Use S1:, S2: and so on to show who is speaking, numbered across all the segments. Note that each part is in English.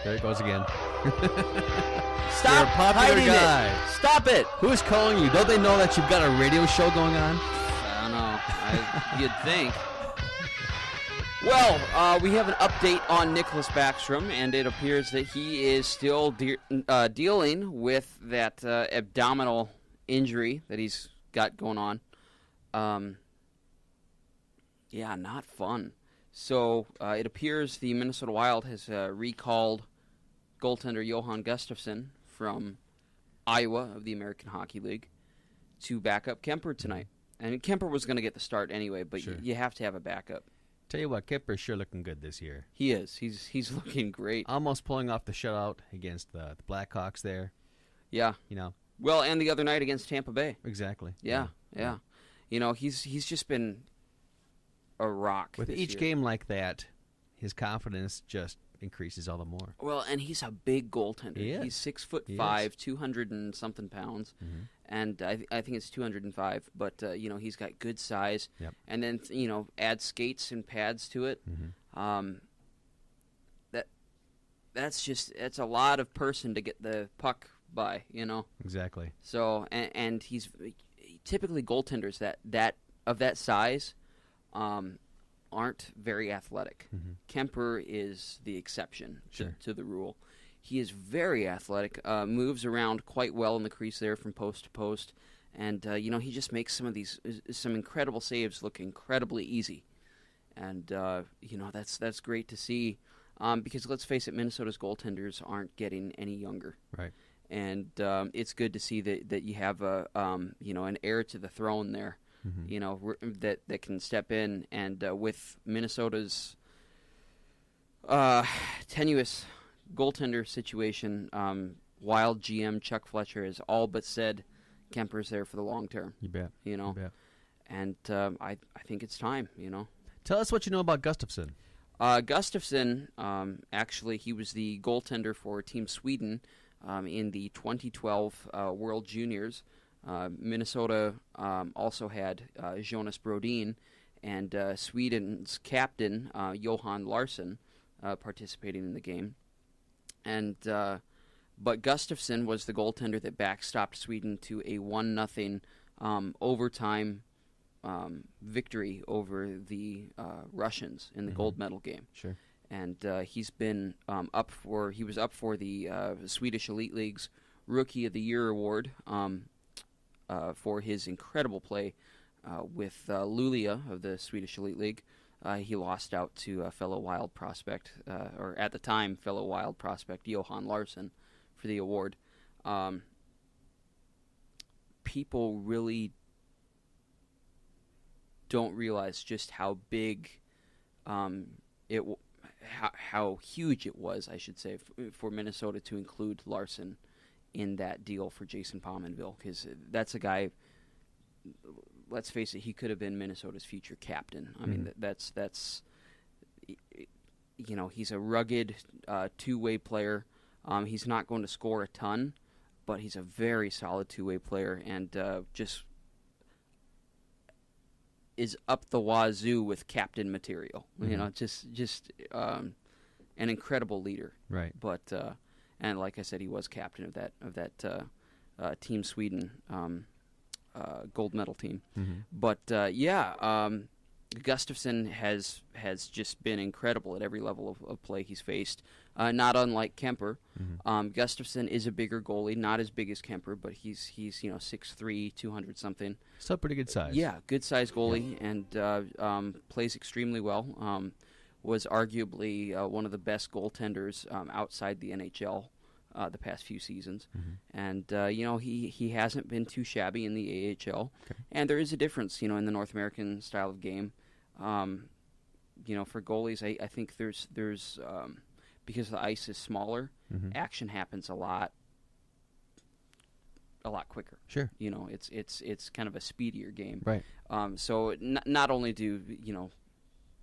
S1: There it goes again.
S2: Stop
S1: You're a popular
S2: hiding
S1: guy.
S2: it. Stop it.
S1: Who is calling you? Don't they know that you've got a radio show going on?
S2: I don't know. You'd think. Well, we have an update on Nicholas Backstrom, and it appears that he is still dealing with that abdominal injury that he's got going on. Yeah, not fun. So it appears the Minnesota Wild has recalled goaltender Johan Gustafsson from Iowa of the American Hockey League to back up Kemper tonight. And Kemper was going to get the start anyway, but
S1: Sure.
S2: you have to have a backup.
S1: Tell you what, Kemper's sure looking good this year.
S2: He is. He's looking great.
S1: Almost pulling off the shutout against the Blackhawks there.
S2: Yeah.
S1: You know.
S2: Well, and the other night against Tampa Bay.
S1: Exactly.
S2: Yeah. You know, he's just been a rock.
S1: With
S2: this
S1: each
S2: year.
S1: game like that, his confidence just increases all the more.
S2: Well, and he's a big goaltender.
S1: He is.
S2: He's 6'5",
S1: He is.
S2: 200 and something pounds,
S1: Mm-hmm.
S2: and I think it's 205. But you know, he's got good size,
S1: Yep.
S2: and then you know, add skates and pads to it.
S1: Mm-hmm.
S2: That's a lot of person to get the puck by. You know.
S1: Exactly.
S2: So and he's typically goaltenders that of that size aren't very athletic.
S1: Mm-hmm.
S2: Kemper is the exception
S1: Sure.
S2: to the rule. He is very athletic, moves around quite well in the crease there from post to post, and you know, he just makes some incredible saves look incredibly easy, and you know, that's great to see, because let's face it, Minnesota's goaltenders aren't getting any younger.
S1: Right.
S2: And it's good to see that you have a you know, an heir to the throne there,
S1: Mm-hmm.
S2: you know, that can step in, and with Minnesota's tenuous goaltender situation, Wild GM Chuck Fletcher has all but said Kemper's there for the long term.
S1: You bet.
S2: You know,
S1: You bet.
S2: and I think it's time. You know.
S1: Tell us what you know about Gustafsson.
S2: Gustafsson, actually, he was the goaltender for Team Sweden in the 2012 World Juniors. Minnesota also had Jonas Brodin and Sweden's captain, Johan Larsson, participating in the game. And but Gustafsson was the goaltender that backstopped Sweden to a 1-0 overtime victory over the Russians in the gold medal game.
S1: Sure.
S2: And he's been he was up for the Swedish Elite League's Rookie of the Year award for his incredible play with Luleå of the Swedish Elite League. He lost out to a fellow Wild prospect, or at the time fellow Wild prospect, Johan Larsson, for the award. People really don't realize just how big how huge it was, I should say, for Minnesota to include Larsson in that deal for Jason Pominville, because that's a guy, let's face it, he could have been Minnesota's future captain. I mean, that's you know, he's a rugged two-way player. He's not going to score a ton, but he's a very solid two-way player, and just is up the wazoo with captain material. You know, just an incredible leader.
S1: Right.
S2: But and like I said, he was captain of that Team Sweden gold medal team.
S1: Mm-hmm.
S2: But Gustafsson has just been incredible at every level of play he's faced. Not unlike Kemper.
S1: Mm-hmm.
S2: Gustafsson is a bigger goalie, not as big as Kemper, but he's 6'3", 200 something.
S1: Still pretty good size.
S2: Yeah, good size goalie, and plays extremely well. Was arguably one of the best goaltenders outside the NHL the past few seasons.
S1: Mm-hmm.
S2: And you know, he hasn't been too shabby in the AHL.
S1: Okay.
S2: And there is a difference, you know, in the North American style of game. You know, for goalies, I think there's because the ice is smaller,
S1: Mm-hmm.
S2: action happens a lot quicker.
S1: Sure.
S2: You know, it's kind of a speedier game.
S1: Right.
S2: So not only do, you know,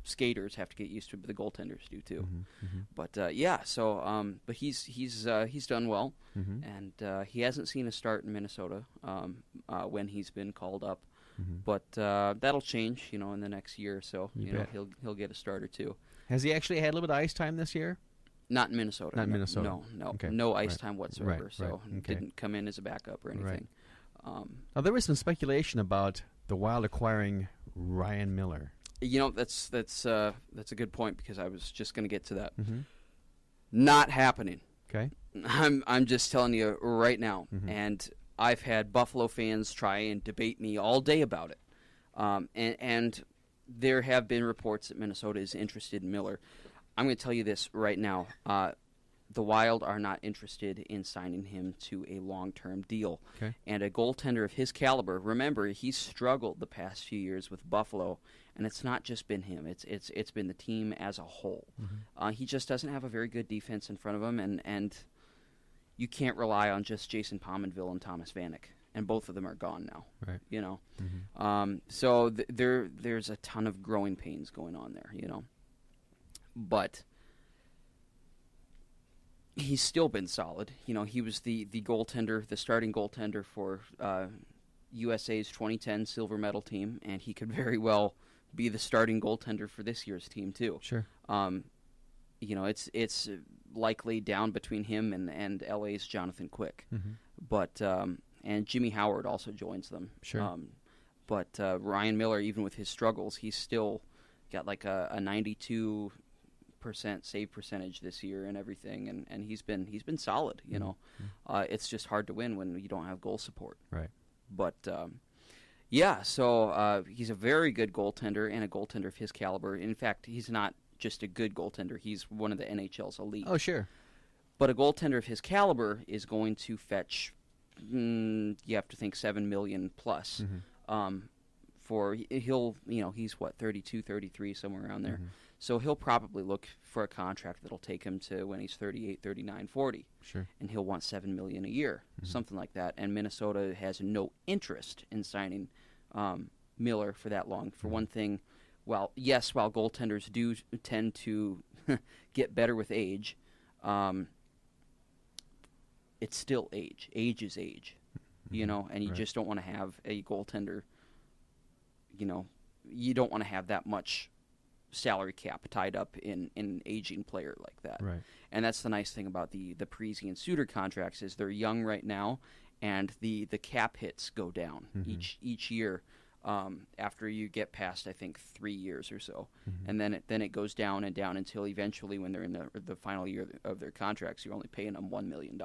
S2: skaters have to get used to it, but the goaltenders do too.
S1: Mm-hmm. Mm-hmm.
S2: But yeah, so but he's done well,
S1: Mm-hmm.
S2: and he hasn't seen a start in Minnesota when he's been called up.
S1: Mm-hmm.
S2: But that'll change, you know, in the next year or so.
S1: You
S2: You know,
S1: bet.
S2: he'll get a start or two.
S1: Has he actually had a little bit of ice time this year?
S2: Not in Minnesota.
S1: Not in Minnesota.
S2: No,
S1: Okay.
S2: no ice
S1: Right.
S2: time whatsoever.
S1: Right,
S2: So
S1: right. Okay.
S2: didn't come in as a backup or anything.
S1: Now, there was some speculation about the Wild acquiring Ryan Miller.
S2: That's a good point because I was just going to get to that.
S1: Mm-hmm.
S2: Not happening.
S1: Okay.
S2: I'm just telling you right now,
S1: Mhm.
S2: and I've had Buffalo fans try and debate me all day about it, and there have been reports that Minnesota is interested in Miller. I'm going to tell you this right now. The Wild are not interested in signing him to a long-term deal.
S1: Okay.
S2: And a goaltender of his caliber, remember, he's struggled the past few years with Buffalo, and it's not just been him. It's been the team as a whole.
S1: Mm-hmm.
S2: He just doesn't have a very good defense in front of him, and you can't rely on just Jason Pominville and Thomas Vanek, and both of them are gone now.
S1: Right.
S2: Mm-hmm. So there's a ton of growing pains going on there, But he's still been solid. He was the goaltender, the starting goaltender for USA's 2010 silver medal team, and he could very well be the starting goaltender for this year's team too.
S1: Sure.
S2: It's likely down between him and LA's Jonathan Quick,
S1: Mm-hmm.
S2: but and Jimmy Howard also joins them.
S1: Sure.
S2: But Ryan Miller, even with his struggles, he's still got like a 92% save percentage this year and everything, and he's been solid.
S1: Mm-hmm.
S2: It's just hard to win when you don't have goal support.
S1: Right.
S2: But so he's a very good goaltender and a goaltender of his caliber. In fact, he's not just a good goaltender; he's one of the NHL's elite.
S1: Oh, sure.
S2: But a goaltender of his caliber is going to fetch, you have to think $7 million plus.
S1: Mm-hmm.
S2: He's what, 32, 33, somewhere around there.
S1: Mm-hmm.
S2: So he'll probably look for a contract that'll take him to when he's 38, 39, 40.
S1: Sure.
S2: And he'll want $7 million a year,
S1: Mm-hmm.
S2: something like that. And Minnesota has no interest in signing Miller for that long. For
S1: Mm-hmm.
S2: one thing, while goaltenders do tend to get better with age, it's still age. Age is age,
S1: Mm-hmm.
S2: and you
S1: Right.
S2: just don't want to have a goaltender, you don't want to have that much salary cap tied up in an aging player like that.
S1: Right.
S2: And that's the nice thing about the Parise and Suter contracts is they're young right now, and the cap hits go down
S1: Mm-hmm.
S2: each year after you get past, I think, 3 years or so.
S1: Mm-hmm.
S2: And then it goes down and down until eventually when they're in the final year of their contracts, you're only paying them $1 million,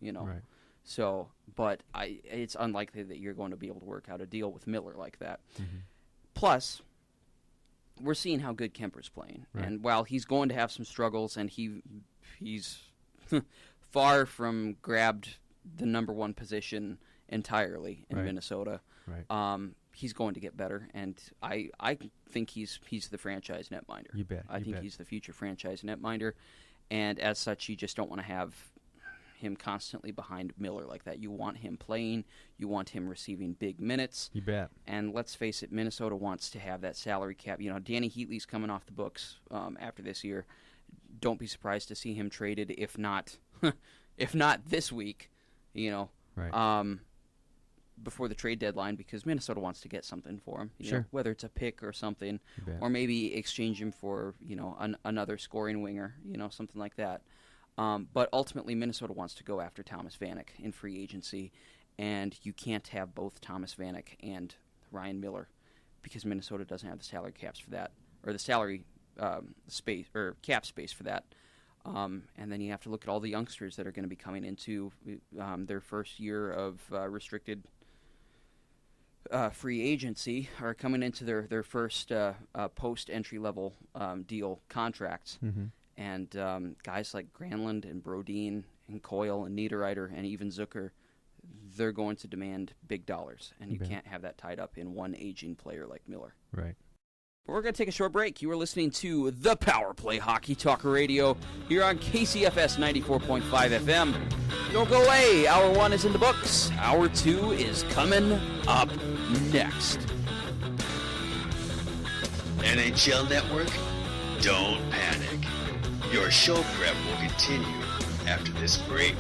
S1: Right.
S2: So, but it's unlikely that you're going to be able to work out a deal with Miller like that.
S1: Mm-hmm.
S2: Plus, we're seeing how good Kemper's playing.
S1: Right.
S2: And while he's going to have some struggles and he's far from grabbed the number one position entirely in
S1: Right.
S2: Minnesota,
S1: Right.
S2: he's going to get better. And I think he's the franchise netminder.
S1: You bet.
S2: I think he's the future franchise netminder. And as such, you just don't want to have him constantly behind Miller like that. You want him playing. You want him receiving big minutes.
S1: You bet.
S2: And let's face it, Minnesota wants to have that salary cap. Danny Heatley's coming off the books after this year. Don't be surprised to see him traded, if not this week,
S1: Right.
S2: before the trade deadline, because Minnesota wants to get something for him.
S1: Sure.
S2: Whether it's a pick or something,
S1: You bet.
S2: or maybe exchange him for another scoring winger, something like that. But ultimately, Minnesota wants to go after Thomas Vanek in free agency, and you can't have both Thomas Vanek and Ryan Miller because Minnesota doesn't have the salary caps for that, or the salary space or cap space for that. And then you have to look at all the youngsters that are going to be coming into their first year of restricted free agency, or coming into their first post-entry level deal contracts.
S1: Mm-hmm.
S2: And guys like Granlund and Brodin and Coyle and Niederreiter and even Zucker, they're going to demand big dollars, and you
S1: Bet.
S2: can't have that tied up in one aging player like Miller.
S1: Right.
S2: But we're going to take a short break. You are listening to The Power Play Hockey Talk Radio here on KCFS 94.5 FM. Don't go away. Hour 1 is in the books. Hour 2 is coming up next.
S3: NHL Network, don't panic. Your show prep will continue after this break.